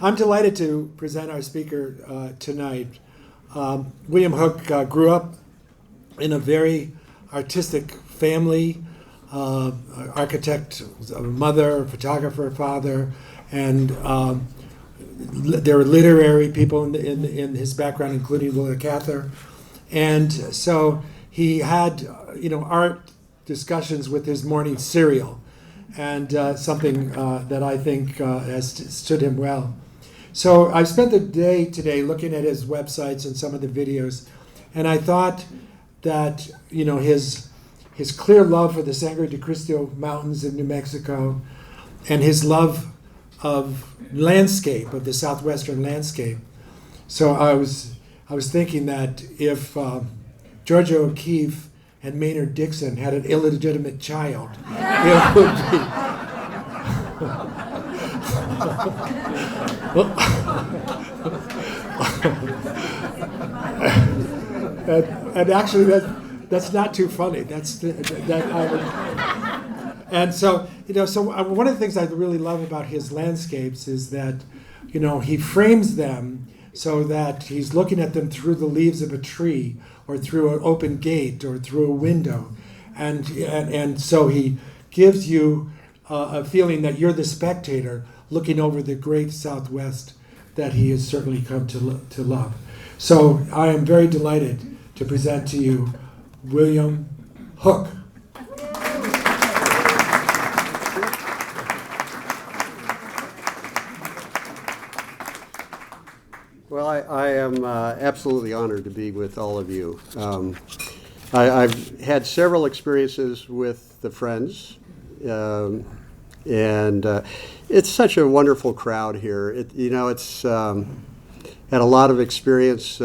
I'm delighted to present our speaker tonight. William Hook grew up in a very artistic family, architect, mother, photographer, father, and there were literary people in his background, including Willa Cather. And so he had, art discussions with his morning cereal, and something that I think has stood him well. So I spent the day today looking at his websites and some of the videos, and I thought that his clear love for the Sangre de Cristo Mountains in New Mexico, and his love of landscape, of the southwestern landscape. So I was thinking that if Georgia O'Keeffe and Maynard Dixon had an illegitimate child, it would be. And actually, that's not too funny. And so, one of the things I really love about his landscapes is that, he frames them so that he's looking at them through the leaves of a tree, or through an open gate, or through a window, and so he gives you a feeling that you're the spectator looking over the great Southwest that he has certainly come to love. So I am very delighted to present to you William Hook. Well, I am absolutely honored to be with all of you. I've had several experiences with the Friends, and it's such a wonderful crowd here. It's had a lot of experience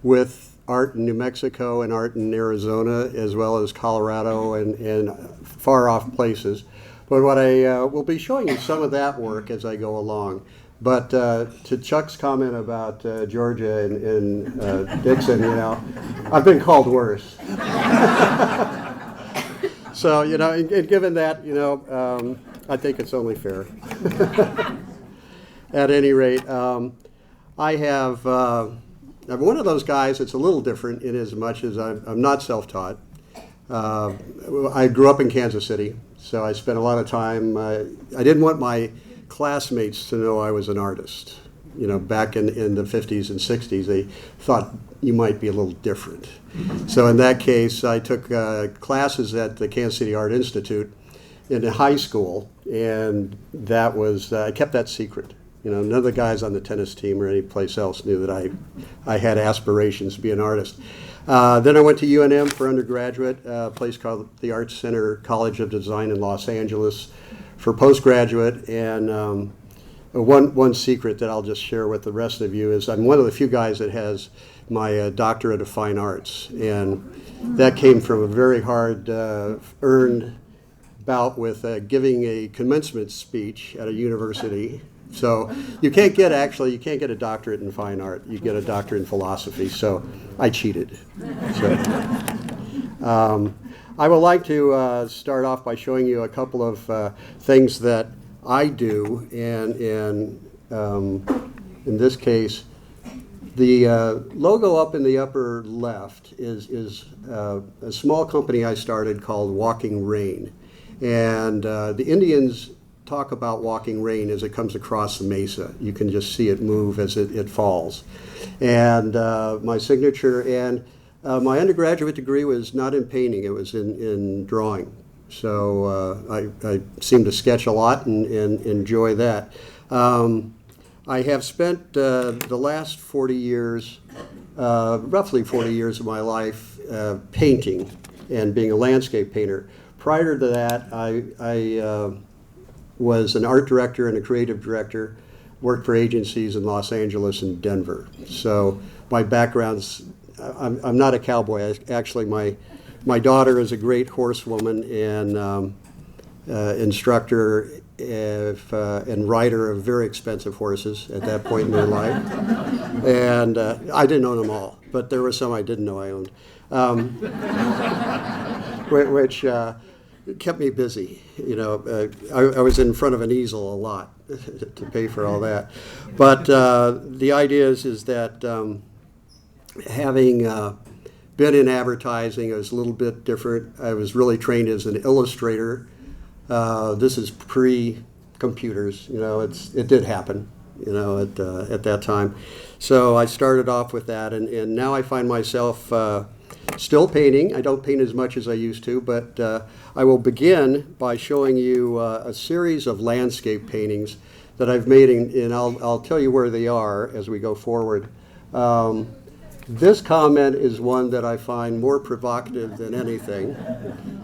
with art in New Mexico and art in Arizona, as well as Colorado and far off places. But what I will be showing you some of that work as I go along. But to Chuck's comment about Georgia and Dixon, I've been called worse. So, and given that, I think it's only fair. At any rate, I'm one of those guys that's a little different in as much as I'm not self-taught. I grew up in Kansas City, so I spent a lot of time. I didn't want my classmates to know I was an artist. Back in the 50s and 60s, they thought you might be a little different. So in that case, I took classes at the Kansas City Art Institute in high school, and that was I kept that secret. None of the guys on the tennis team or any place else knew that I had aspirations to be an artist. Then I went to UNM for undergraduate, a place called the Arts Center College of Design in Los Angeles for postgraduate. And one secret that I'll just share with the rest of you is I'm one of the few guys that has my doctorate of fine arts. And that came from a very hard earned bout with giving a commencement speech at a university. So you can't get a doctorate in fine art. You get a doctorate in philosophy. So I cheated. I would like to start off by showing you a couple of things that I do, and in this case, the logo up in the upper left is a small company I started called Walking Rain, and the Indians talk about walking rain as it comes across the mesa. You can just see it move as it falls. And my signature and my undergraduate degree was not in painting, it was in drawing. So I seem to sketch a lot and enjoy that. I have spent the last 40 years, roughly 40 years of my life painting and being a landscape painter. Prior to that, I was an art director and a creative director, worked for agencies in Los Angeles and Denver. So my background's, I'm not a cowboy. Actually, my daughter is a great horsewoman and instructor and rider of very expensive horses at that point in their life. And I didn't own them all, but there were some I didn't know I owned. Which it kept me busy. You know, I was in front of an easel a lot to pay for all that. But the idea is that having been in advertising, it was a little bit different. I was really trained as an illustrator. This is pre-computers. You know, it did happen. You know, at that time. So I started off with that, and now I find myself still painting. I don't paint as much as I used to, but I will begin by showing you a series of landscape paintings that I've made, and I'll tell you where they are as we go forward. This comment is one that I find more provocative than anything,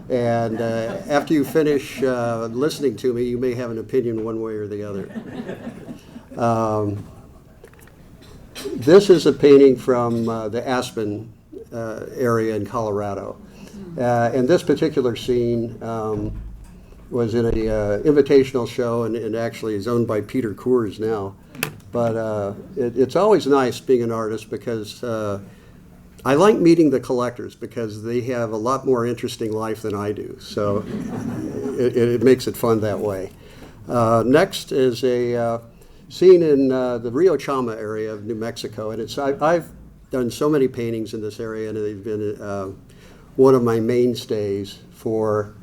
and after you finish listening to me, you may have an opinion one way or the other. This is a painting from the Aspen area in Colorado. And this particular scene was in an invitational show, and actually is owned by Peter Coors now. But it's always nice being an artist because I like meeting the collectors because they have a lot more interesting life than I do. So it makes it fun that way. Next is a scene in the Rio Chama area of New Mexico, and I've done so many paintings in this area, and they've been one of my mainstays for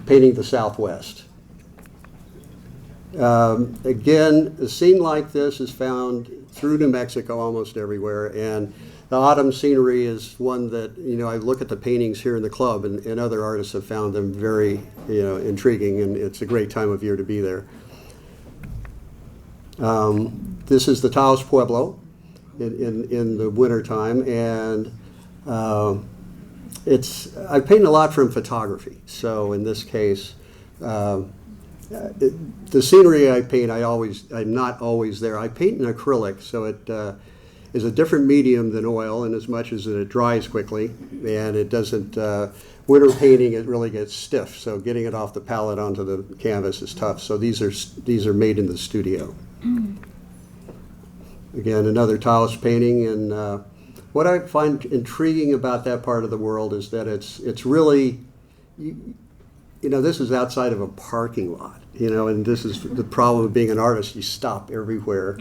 painting the Southwest. Again, a scene like this is found through New Mexico almost everywhere, and the autumn scenery is one that, you know, I look at the paintings here in the club, and other artists have found them very, you know, intriguing, and it's a great time of year to be there. This is the Taos Pueblo in the wintertime, and I paint a lot from photography. So in this case, the scenery I paint, I'm not always there. I paint in acrylic, so it is a different medium than oil in as much as it dries quickly, and it doesn't, winter painting, it really gets stiff, so getting it off the palette onto the canvas is tough. So these are made in the studio. Again, another Taos painting, and what I find intriguing about that part of the world is that it's really, you know, this is outside of a parking lot, you know, and this is the problem of being an artist. You stop everywhere,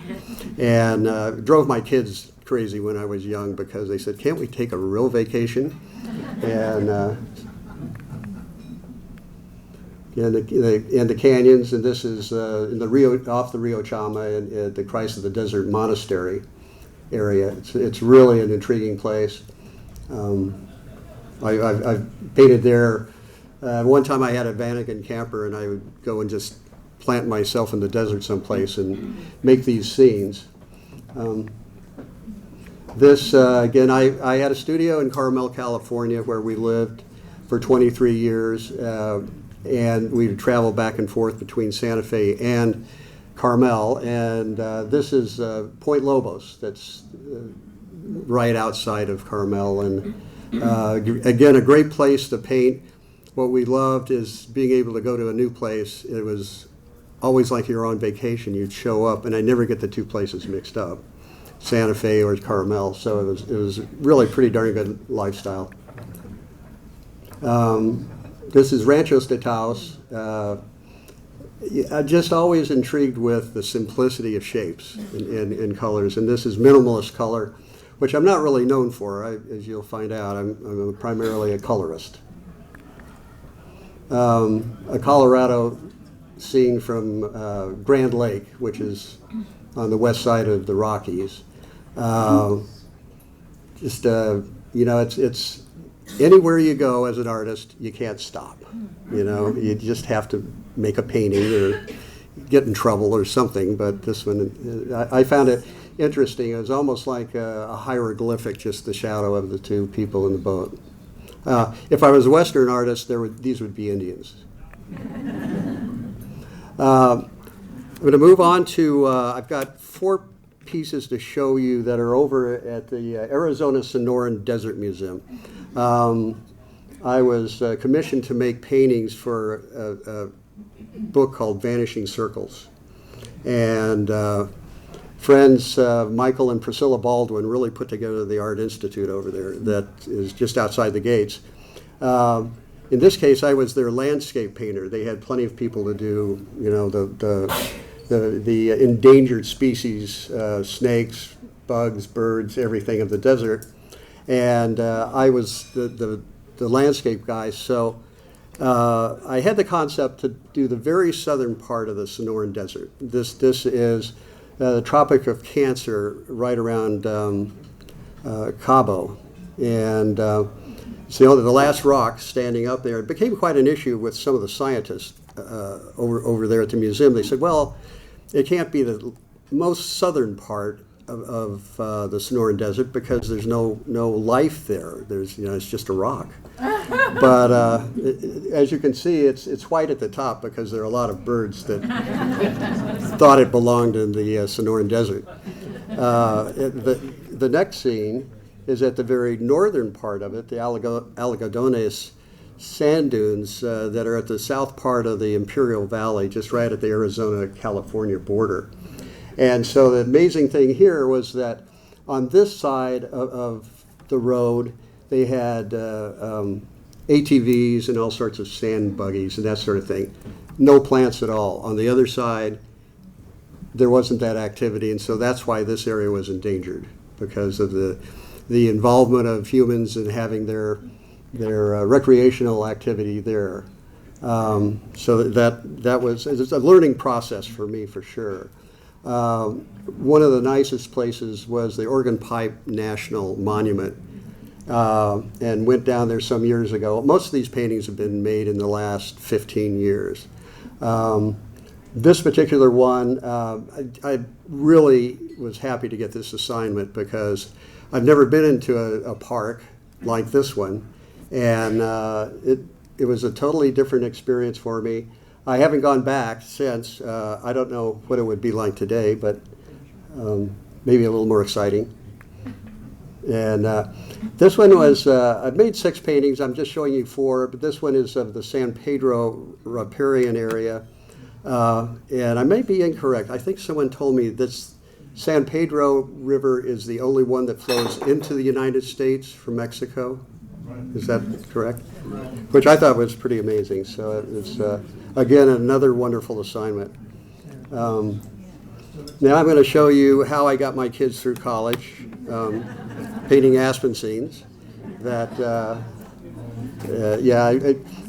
and drove my kids crazy when I was young because they said, "Can't we take a real vacation?" And the canyons, and this is in the off the Rio Chama and the Christ of the Desert Monastery area. It's really an intriguing place. I've painted there. One time I had a Vanagon camper, and I would go and just plant myself in the desert someplace and make these scenes. Again, I had a studio in Carmel, California, where we lived for 23 years. And we would travel back and forth between Santa Fe and Carmel, and this is Point Lobos, that's right outside of Carmel, and again, a great place to paint. What we loved is being able to go to a new place. It was always like you're on vacation. You'd show up, and I never get the two places mixed up, Santa Fe or Carmel, so it was really pretty darn good lifestyle. This is Ranchos de Taos. I'm just always intrigued with the simplicity of shapes and colors, and this is minimalist color, which I'm not really known for. As you'll find out, I'm primarily a colorist. A Colorado scene from Grand Lake, which is on the west side of the Rockies. You know, it's anywhere you go as an artist, you can't stop. You know, you just have to make a painting or get in trouble or something. But this one, I found it interesting. It was almost like a hieroglyphic, just the shadow of the two people in the boat. If I was a Western artist, these would be Indians. I'm going to move on to, I've got 4 pieces to show you that are over at the Arizona Sonoran Desert Museum. I was commissioned to make paintings for a book called Vanishing Circles. And friends Michael and Priscilla Baldwin really put together the Art Institute over there that is just outside the gates. in this case, I was their landscape painter. They had plenty of people to do, you know, the endangered species, snakes, bugs, birds, everything of the desert. And I was the landscape guy. So I had the concept to do the very southern part of the Sonoran Desert. This is the Tropic of Cancer, right around Cabo. And so the last rock standing up there, it became quite an issue with some of the scientists over there at the museum. They said, well, it can't be the most southern part of the Sonoran Desert because there's no life there. There's, you know, it's just a rock. But as you can see, it's white at the top because there are a lot of birds that thought it belonged in the Sonoran Desert. The next scene is at the very northern part of it, the Algodones sand dunes that are at the south part of the Imperial Valley, just right at the Arizona-California border. And so the amazing thing here was that on this side of the road, they had ATVs and all sorts of sand buggies and that sort of thing. No plants at all. On the other side, there wasn't that activity, and so that's why this area was endangered, because of the involvement of humans and having their recreational activity there. So that was it's a learning process for me, for sure. One of the nicest places was the Organ Pipe National Monument, and went down there some years ago. Most of these paintings have been made in the last 15 years. This particular one, I really was happy to get this assignment because I've never been into a park like this one, and it was a totally different experience for me. I haven't gone back since. I don't know what it would be like today, but maybe a little more exciting. And this one was, I've made 6 paintings. I'm just showing you 4, but this one is of the San Pedro riparian area. And I may be incorrect. I think someone told me this San Pedro River is the only one that flows into the United States from Mexico. Is that correct? Which I thought was pretty amazing. So it's, again, another wonderful assignment. Now I'm going to show you how I got my kids through college, painting aspen scenes. That,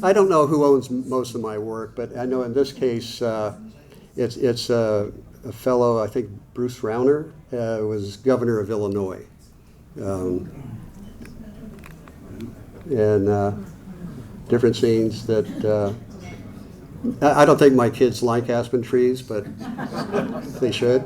I don't know who owns most of my work, but I know in this case it's a fellow, I think Bruce Rauner, was governor of Illinois. And different scenes that I don't think my kids like aspen trees, but they should.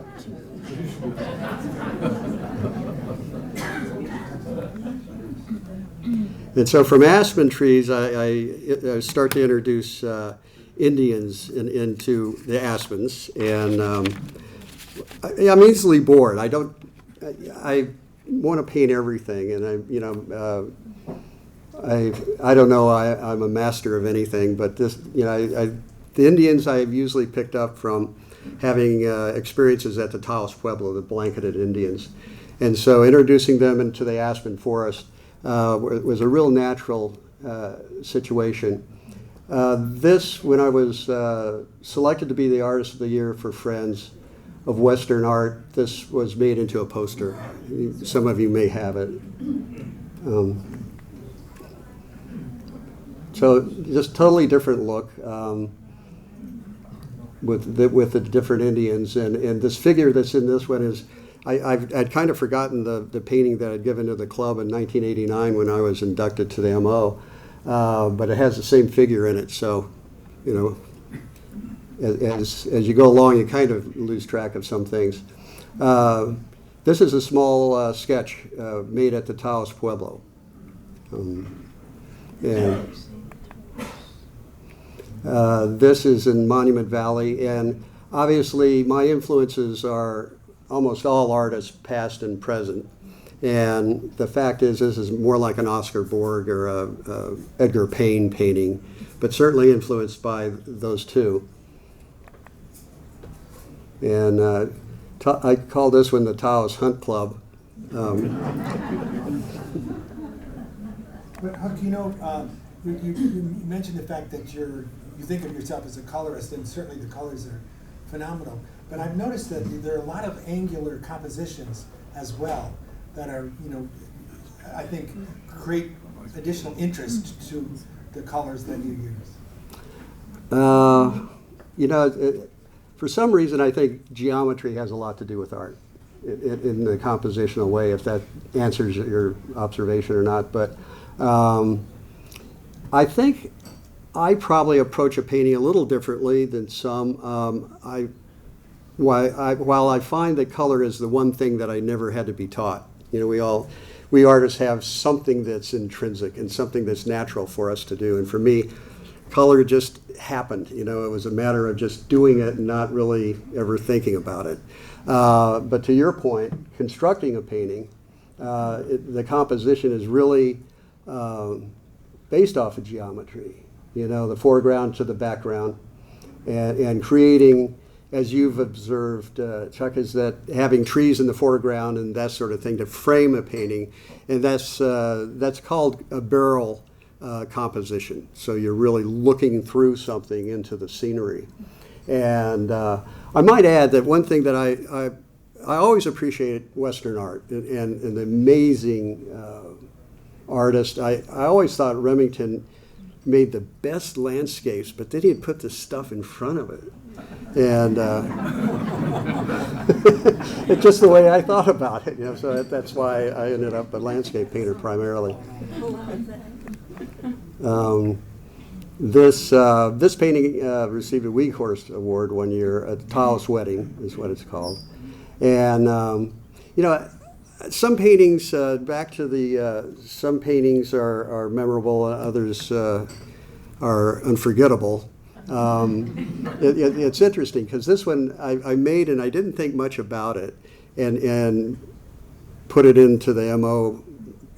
And so from aspen trees, I start to introduce Indians into the aspens, and I'm easily bored. I want to paint everything, and I don't know. I'm a master of anything, but this, the Indians I've usually picked up from having experiences at the Taos Pueblo, the blanketed Indians, and so introducing them into the aspen forest was a real natural situation. This, when I was selected to be the Artist of the Year for Friends of Western Art, this was made into a poster. Some of you may have it. So just totally different look with the different Indians. And this figure that's in this one is, I'd kind of forgotten the painting that I'd given to the club in 1989 when I was inducted to the MO, but it has the same figure in it. So, as you go along, you kind of lose track of some things. This is a small sketch made at the Taos Pueblo. And this is in Monument Valley, and obviously my influences are almost all artists, past and present. And the fact is, this is more like an Oscar Borg or a Edgar Payne painting, but certainly influenced by those two. And I call this one the Taos Hunt Club. But Huck, You mentioned the fact that you think of yourself as a colorist, and certainly the colors are phenomenal. But I've noticed that there are a lot of angular compositions as well that are, I think create additional interest to the colors that you use. For some reason, I think geometry has a lot to do with art in the compositional way, if that answers your observation or not. But I think I probably approach a painting a little differently than some. While I find that color is the one thing that I never had to be taught. We artists have something that's intrinsic and something that's natural for us to do. And for me, color just happened. It was a matter of just doing it and not really ever thinking about it. But to your point, constructing a painting, the composition is really based off of geometry. The foreground to the background, and creating, as you've observed, Chuck, is that having trees in the foreground and that sort of thing to frame a painting, and that's called a barrel composition. So you're really looking through something into the scenery. And I might add that one thing that I always appreciate Western art and the amazing artist. I always thought Remington made the best landscapes, but then he'd put the stuff in front of it. And it's just the way I thought about it, so that's why I ended up a landscape painter primarily. This painting received a Weghorst Award one year, a Taos Wedding is what it's called. And, some paintings, some paintings are memorable, others are unforgettable. It's interesting because this one I made and I didn't think much about it, and put it into the MO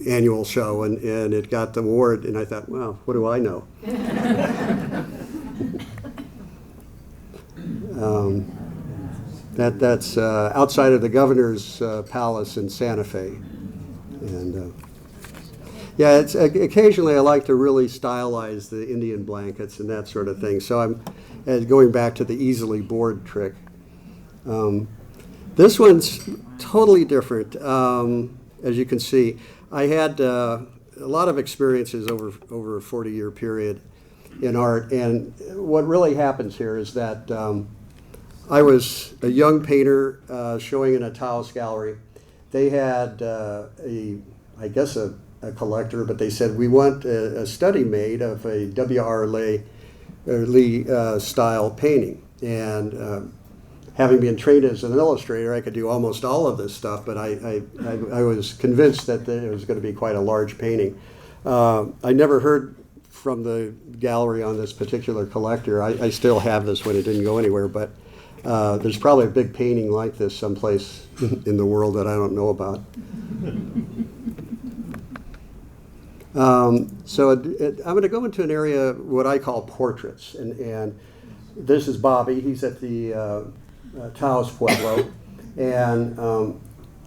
annual show, and it got the award, and I thought, well, what do I know? That's outside of the governor's palace in Santa Fe, and it's occasionally I like to really stylize the Indian blankets and that sort of thing. So I'm going back to the easily bored trick. This one's totally different. As you can see, I had a lot of experiences over a 40-year period in art, and what really happens here is that I was a young painter showing in a Taos gallery. They had a collector, but they said, we want a study made of a W.R. Lee style painting. And having been trained as an illustrator, I could do almost all of this stuff, but I was convinced that it was going to be quite a large painting. I never heard from the gallery on this particular collector. I still have this one, it didn't go anywhere, but there's probably a big painting like this someplace in the world that I don't know about. I'm going to go into an area what I call portraits, and this is Bobby. He's at the Taos Pueblo, and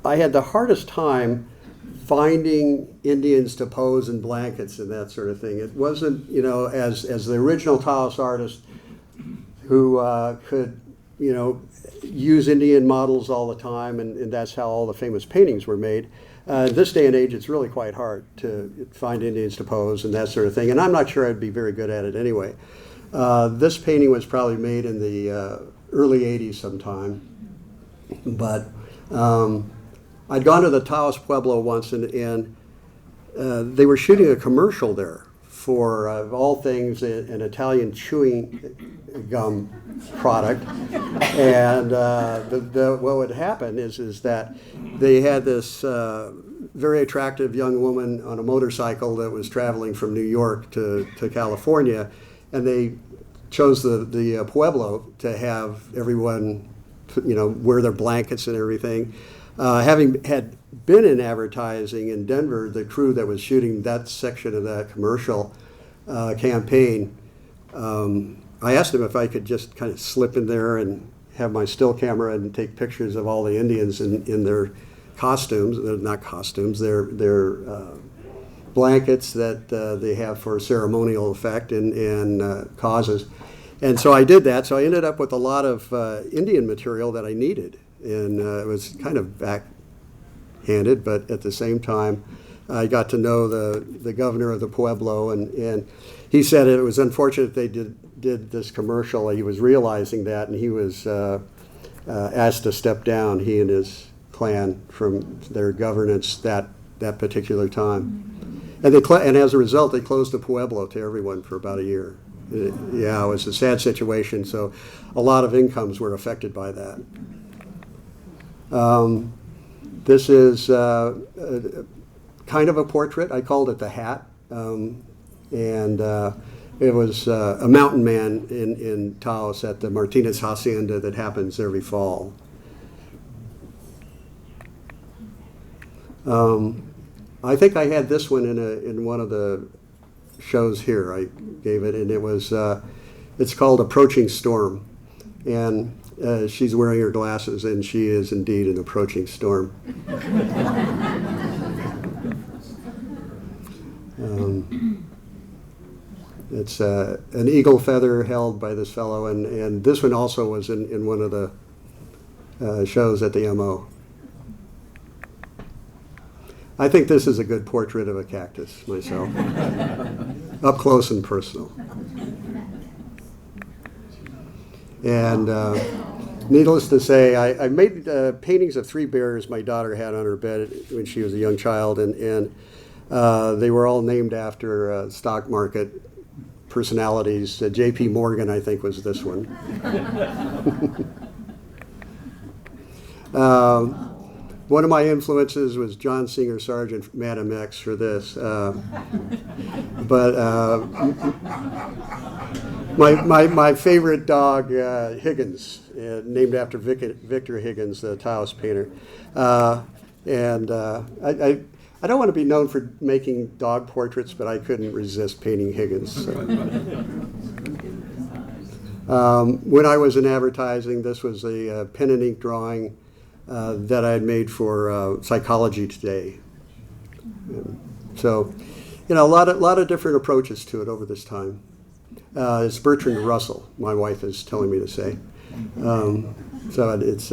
I had the hardest time finding Indians to pose in blankets and that sort of thing. It wasn't, as the original Taos artist who could, use Indian models all the time, and that's how all the famous paintings were made. This day and age, it's really quite hard to find Indians to pose and that sort of thing, and I'm not sure I'd be very good at it anyway. This painting was probably made in the early 80s sometime, but I'd gone to the Taos Pueblo once, and they were shooting a commercial there for, of all things, an Italian chewing gum product. And what would happen is that they had this very attractive young woman on a motorcycle that was traveling from New York to California, and they chose the Pueblo to have everyone, wear their blankets and everything. Having had been in advertising in Denver, the crew that was shooting that section of that commercial campaign, I asked them if I could just kind of slip in there and have my still camera and take pictures of all the Indians in their costumes. They're not costumes, they're blankets that they have for ceremonial effect and causes. And so I did that. So I ended up with a lot of Indian material that I needed. And it was kind of backhanded, but at the same time, I got to know the governor of the Pueblo, and he said it was unfortunate they did this commercial. He was realizing that, and he was asked to step down, he and his clan, from their governance that particular time. And as a result, they closed the Pueblo to everyone for about a year. It was a sad situation, so a lot of incomes were affected by that. This is kind of a portrait. I called it the Hat. It was a mountain man in Taos at the Martinez Hacienda that happens every fall. I think I had this one in one of the shows here. I gave it, and it was it's called Approaching Storm, and she's wearing her glasses, and she is indeed an approaching storm. It's an eagle feather held by this fellow, and this one also was in one of the shows at the MO. I think this is a good portrait of a cactus myself, up close and personal. And needless to say, I made paintings of 3 bears my daughter had on her bed when she was a young child, and they were all named after stock market personalities. J.P. Morgan, I think, was this one. One of my influences was John Singer Sargent, Madam X, for this. But my favorite dog, Higgins, named after Victor Higgins, the Taos painter. I don't want to be known for making dog portraits, but I couldn't resist painting Higgins. So. When I was in advertising, this was a pen and ink drawing that I had made for Psychology Today. So, a lot of different approaches to it over this time. It's Bertrand Russell, my wife is telling me to say. So it's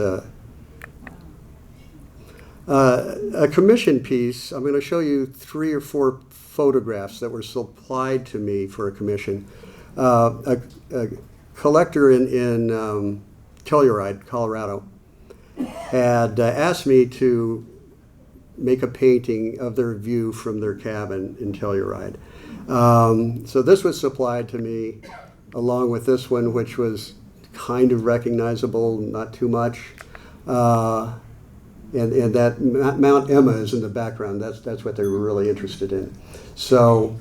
a commission piece. I'm going to show you 3 or 4 photographs that were supplied to me for a commission. A collector in Telluride, Colorado, had asked me to make a painting of their view from their cabin in Telluride. So this was supplied to me along with this one, which was kind of recognizable, not too much. And that Mount Emma is in the background. That's what they were really interested in. So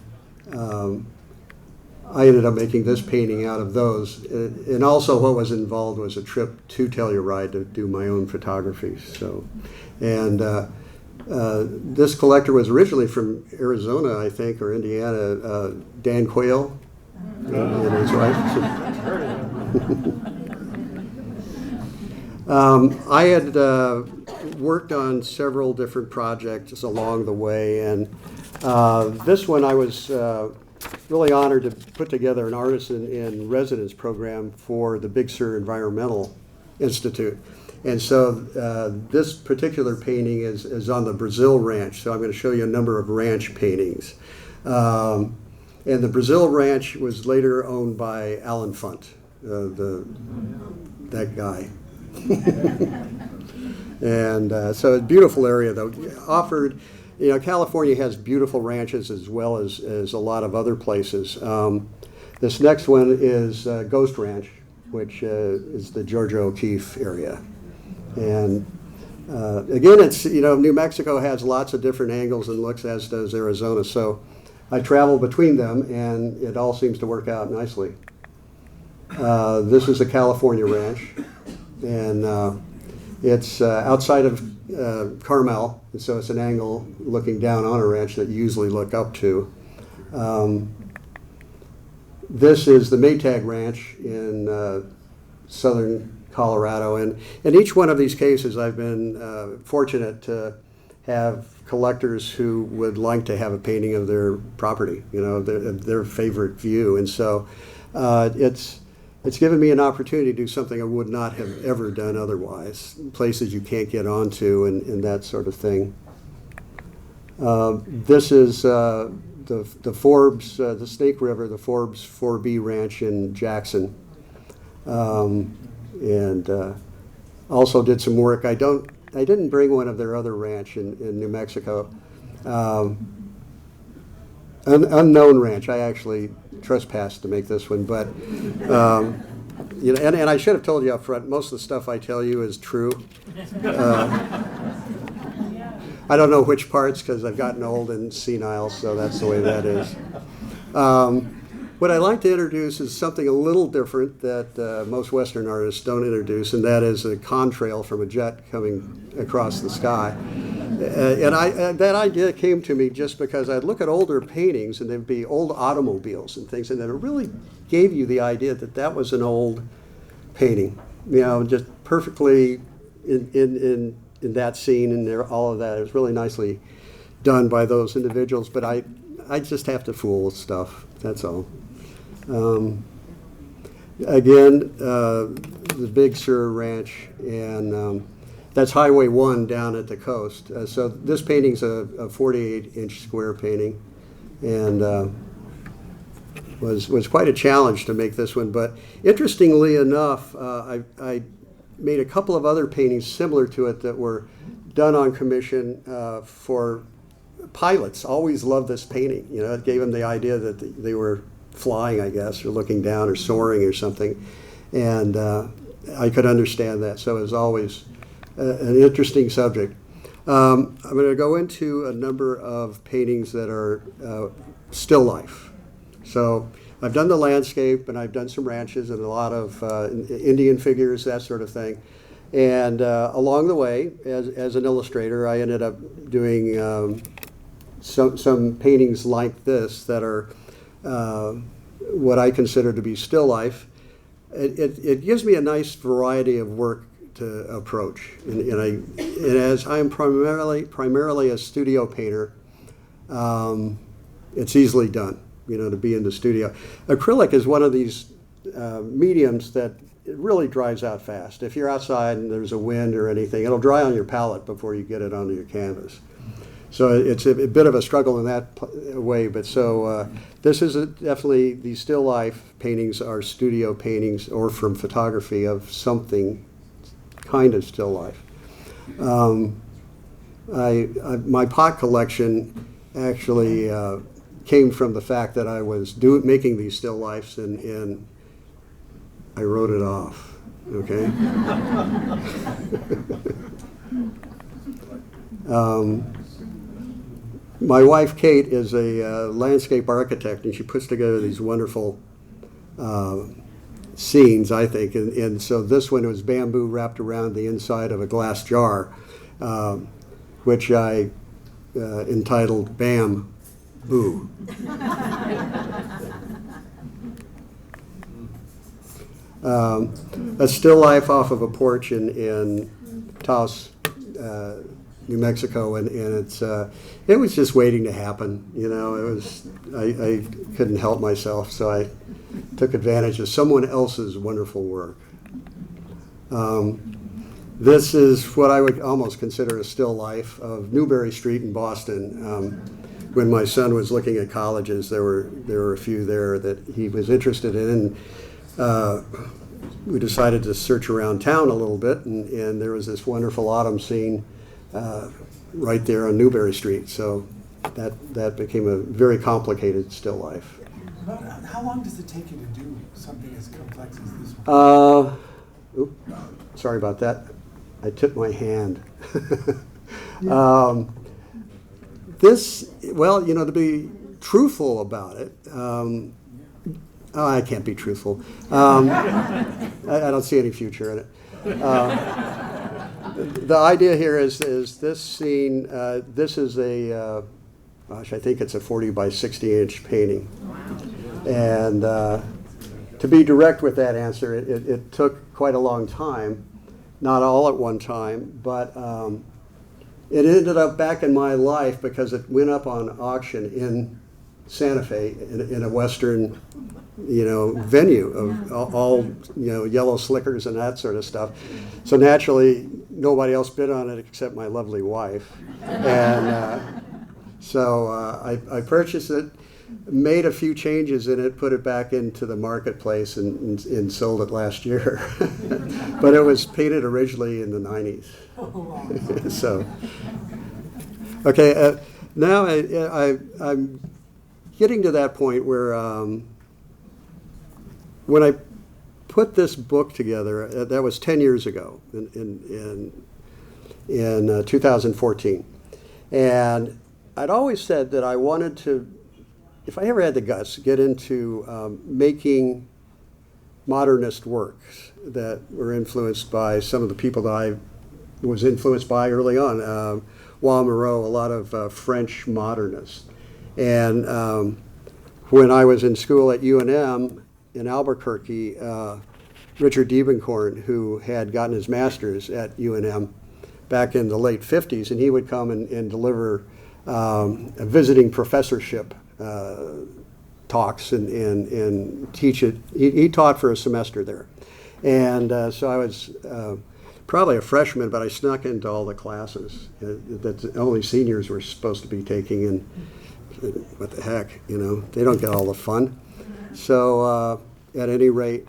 I ended up making this painting out of those. And also what was involved was a trip to Telluride to do my own photography. So, and this collector was originally from Arizona, I think, or Indiana, Dan Quayle and his wife. I had worked on several different projects along the way, and this one I was really honored to put together an artist in residence program for the Big Sur Environmental Institute. And so this particular painting is on the Brazil Ranch, so I'm going to show you a number of ranch paintings. And the Brazil Ranch was later owned by Alan Funt, that guy. And so a beautiful area, though. Offered, California has beautiful ranches as well as a lot of other places. This next one is Ghost Ranch, which is the Georgia O'Keeffe area. And again, it's, New Mexico has lots of different angles and looks, as does Arizona. So I travel between them, and it all seems to work out nicely. This is a California ranch, and it's outside of Carmel, and so it's an angle looking down on a ranch that you usually look up to. This is the Maytag Ranch in southern Colorado, and in each one of these cases I've been fortunate to have collectors who would like to have a painting of their property, you know, their favorite view. And so it's given me an opportunity to do something I would not have ever done otherwise, places you can't get onto and that sort of thing. This is the Forbes, the Snake River, the Forbes 4B Ranch in Jackson. And also did some work. I didn't bring one of their other ranch in New Mexico. Unknown ranch. I actually trespassed to make this one, but you know, and I should have told you up front. Most of the stuff I tell you is true. I don't know which parts because I've gotten old and senile, so that's the way that is. What I'd like to introduce is something a little different that most Western artists don't introduce, and that is a contrail from a jet coming across the sky. And that idea came to me just because I'd look at older paintings, and there'd be old automobiles and things, and then it really gave you the idea that that was an old painting. You know, just perfectly in that scene and there, all of that. It was really nicely done by those individuals, but I just have to fool with stuff, that's all. Again, the Big Sur Ranch, and that's Highway 1 down at the coast. So this painting's a 48-inch square painting, and was quite a challenge to make this one. But interestingly enough, I made a couple of other paintings similar to it that were done on commission for pilots. Always loved this painting. You know, it gave them the idea that they were flying, I guess, or looking down or soaring or something. And I could understand that. So it was always an interesting subject. I'm going to go into a number of paintings that are still life. So I've done the landscape, and I've done some ranches and a lot of Indian figures, that sort of thing. And along the way, as an illustrator, I ended up doing some paintings like this that are what I consider to be still life. It gives me a nice variety of work to approach, and as I'm primarily a studio painter, it's easily done. You know, to be in the studio. Acrylic is one of these mediums that it really dries out fast. If you're outside and there's a wind or anything, it'll dry on your palette before you get it onto your canvas. So it's a bit of a struggle in that way. But so this is definitely, these still life paintings are studio paintings or from photography of something kind of still life. My pot collection actually came from the fact that I was making these still lifes, and I wrote it off, okay? My wife, Kate, is a landscape architect, and she puts together these wonderful scenes, I think. And so this one was bamboo wrapped around the inside of a glass jar, which I entitled Bam Boo. A still life off of a porch in Taos, New Mexico, and it was just waiting to happen. You know, it was I couldn't help myself, so I took advantage of someone else's wonderful work. This is what I would almost consider a still life of Newberry Street in Boston. When my son was looking at colleges, there were a few there that he was interested in. We decided to search around town a little bit, and there was this wonderful autumn scene right there on Newberry Street. So that became a very complicated still life. About how long does it take you to do something as complex as this one? Sorry about that. I tipped my hand. This, well, you know, to be truthful about it, I can't be truthful. I don't see any future in it. The idea here is this scene, this is a, gosh, I think it's a 40 by 60 inch painting. And to be direct with that answer, it took quite a long time, not all at one time, but it ended up back in my life because it went up on auction in Santa Fe in a Western, venue of all, yellow slickers and that sort of stuff. So naturally, nobody else bid on it except my lovely wife. And so I purchased it, made a few changes in it, put it back into the marketplace, and sold it last year. But it was painted originally in the 90s. So, okay, now I'm getting to that point where when I put this book together, that was 10 years ago in 2014. And I'd always said that I wanted to, if I ever had the guts, get into making modernist works that were influenced by some of the people that I was influenced by early on. Juan Moreau, a lot of French modernists. And when I was in school at UNM in Albuquerque, Richard Diebenkorn, who had gotten his master's at UNM back in the late 50s, and he would come and deliver a visiting professorship talks and teach it. He taught for a semester there. And so I was probably a freshman, but I snuck into all the classes that only seniors were supposed to be taking. And what the heck, they don't get all the fun. So at any rate,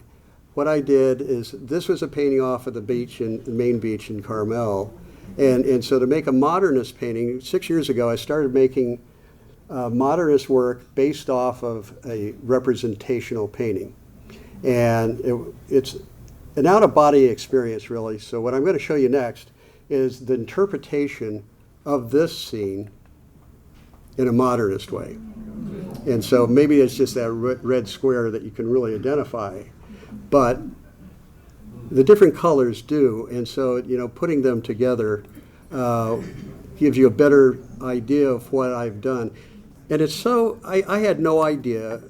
what I did is, this was a painting off of the beach, the main beach in Carmel. And so to make a modernist painting, 6 years ago, I started making modernist work based off of a representational painting. And it's an out-of-body experience, really. So what I'm going to show you next is the interpretation of this scene in a modernist way. And so maybe it's just that red square that you can really identify, but the different colors do. And so, putting them together gives you a better idea of what I've done. And it's so, I had no idea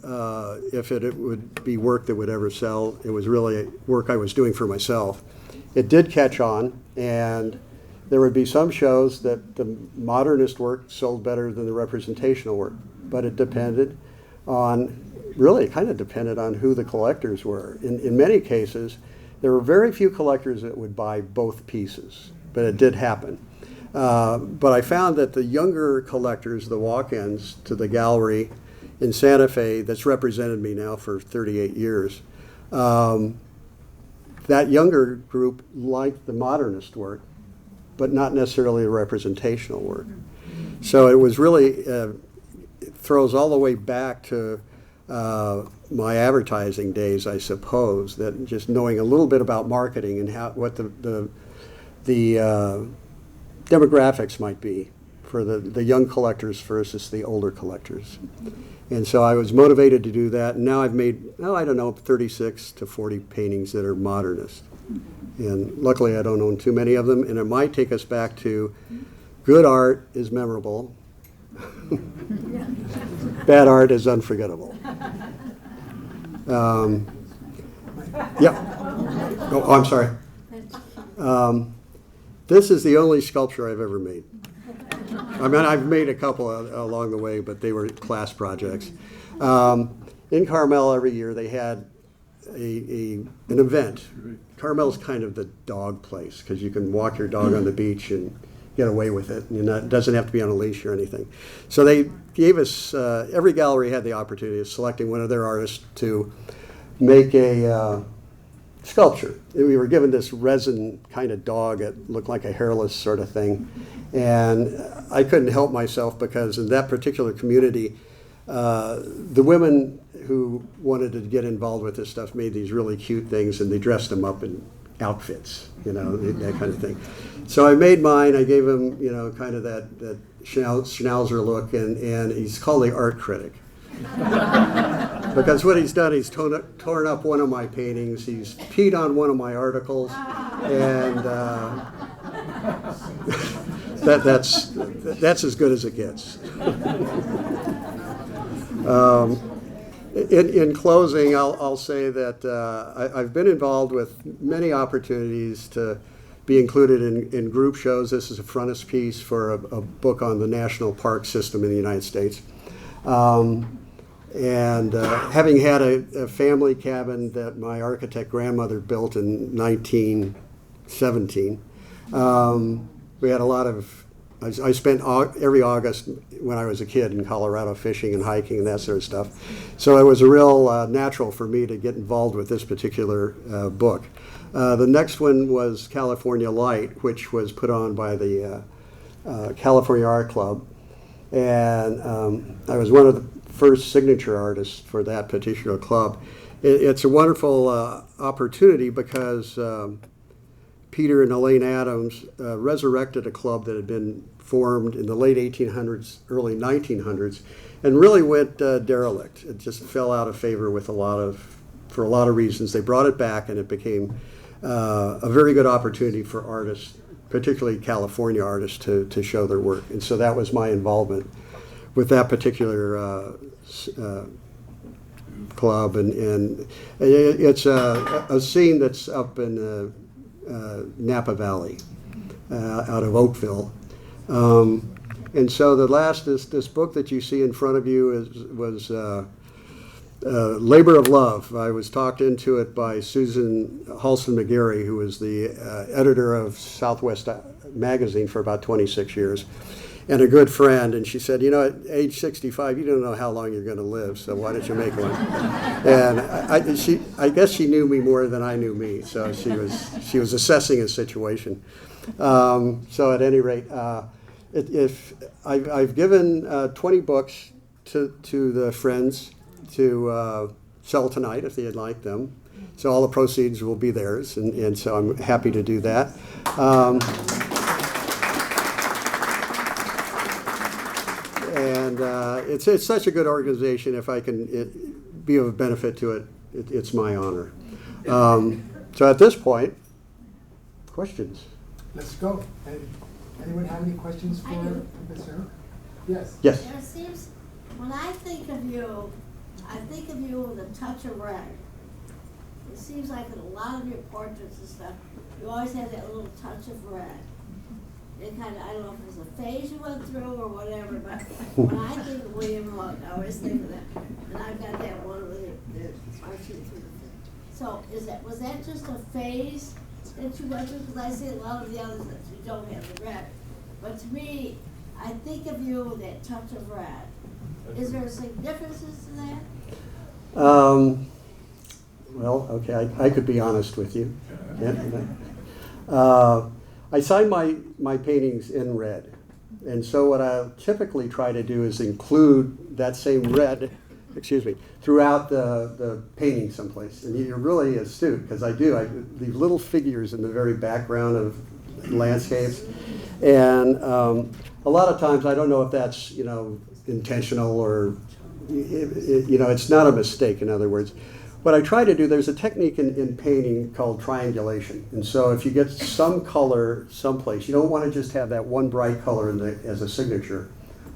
if it would be work that would ever sell. It was really work I was doing for myself. It did catch on, and there would be some shows that the modernist work sold better than the representational work. But it depended on, really kind of depended on who the collectors were. In many cases, there were very few collectors that would buy both pieces, but it did happen. But I found that the younger collectors, the walk-ins to the gallery in Santa Fe, that's represented me now for 38 years, that younger group liked the modernist work, but not necessarily the representational work. So it was really, it throws all the way back to my advertising days, I suppose, that just knowing a little bit about marketing and what the demographics might be for the young collectors versus the older collectors. And so I was motivated to do that. And now I've made, 36 to 40 paintings that are modernist. And luckily I don't own too many of them. And it might take us back to good art is memorable. Bad art is unforgettable. Yeah. Oh, I'm sorry. This is the only sculpture I've ever made. I mean, I've made a couple along the way, but they were class projects. In Carmel every year they had an event. Carmel's kind of the dog place because you can walk your dog on the beach and get away with it. It doesn't have to be on a leash or anything. So they gave us, every gallery had the opportunity of selecting one of their artists to make a sculpture. We were given this resin kind of dog that looked like a hairless sort of thing. And I couldn't help myself because in that particular community, the women who wanted to get involved with this stuff made these really cute things, and they dressed them up in outfits, that kind of thing. So I made mine. I gave him, kind of that Schnauzer look, and he's called the art critic. Because what he's done, he's torn up one of my paintings, he's peed on one of my articles, and that's as good as it gets. In closing, I'll say that I've been involved with many opportunities to be included in group shows. This is a frontispiece for a book on the national park system in the United States. Having had a family cabin that my architect grandmother built in 1917, we had a lot of, I spent every August when I was a kid in Colorado fishing and hiking and that sort of stuff. So it was a real natural for me to get involved with this particular book. The next one was California Light, which was put on by the California Art Club. And I was one of the first signature artists for that particular club. It's a wonderful opportunity because Peter and Elaine Adams resurrected a club that had been formed in the late 1800s, early 1900s, and really went derelict. It just fell out of favor with for a lot of reasons. They brought it back, and it became a very good opportunity for artists, particularly California artists, to show their work. And so that was my involvement with that particular club. And it's a scene that's up in Napa Valley, out of Oakville. And so the last, this book that you see in front of you was Labor of Love. I was talked into it by Susan Halston McGarry, who was the editor of Southwest Magazine for about 26 years, and a good friend. And she said, you know, at age 65, you don't know how long you're going to live, so why don't you make one? And I guess she knew me more than I knew me, so she was assessing a situation. So at any rate, if I've given 20 books to the friends to sell tonight if they'd like them. So all the proceeds will be theirs, and so I'm happy to do that. It's such a good organization. If I can be of benefit to it, it's my honor. So at this point, questions? Let's go. Anyone have any questions for Mr. Hook? Yes. Yes. It seems, when I think of you with a touch of red. It seems like in a lot of your portraits and stuff, you always have that little touch of red. It kind of, I don't know if it's a phase you went through or whatever, but when I think of William Hook, I always think of that. And I've got that one with the marching through the thing. So was that just a phase that you went through? Because I see a lot of the others that you don't have the red. But to me, I think of you with that touch of red. Is there significances to that? Well, okay, I could be honest with you. I sign my paintings in red. And so what I typically try to do is include that same red, throughout the painting someplace. And you're really astute, because I leave little figures in the very background of landscapes. And a lot of times I don't know if that's, intentional or, it's not a mistake, in other words. What I try to do, there's a technique in painting called triangulation. And so if you get some color someplace, you don't want to just have that one bright color as a signature.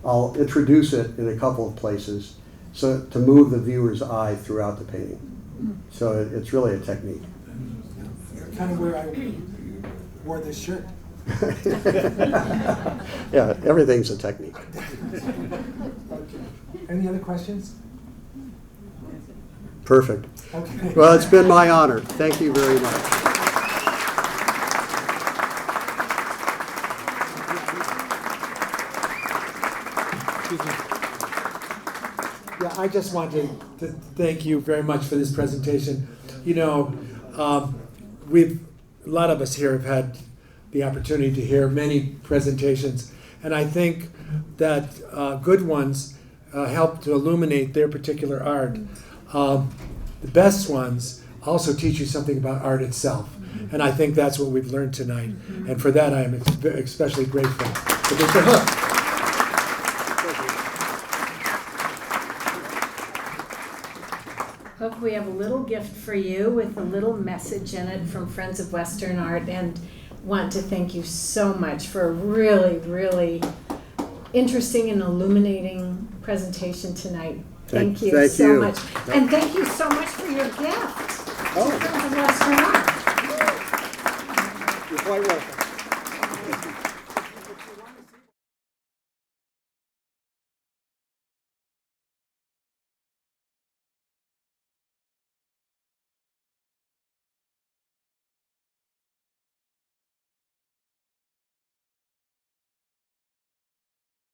I'll introduce it in a couple of places so to move the viewer's eye throughout the painting. So it's really a technique. Kind of where I wore this shirt. Yeah, everything's a technique. Okay. Any other questions? Perfect. Okay. Well, it's been my honor. Thank you very much. Yeah, I just want to thank you very much for this presentation. A lot of us here have had the opportunity to hear many presentations, and I think that good ones help to illuminate their particular art. The best ones also teach you something about art itself, and I think that's what we've learned tonight, and for that I am especially grateful to Mr. Hook. Hook, we have a little gift for you with a little message in it from Friends of Western Art, and want to thank you so much for a really, really interesting and illuminating presentation tonight. Thank you so much. And thank you so much for your gift to Friends of Western Art. You're quite welcome.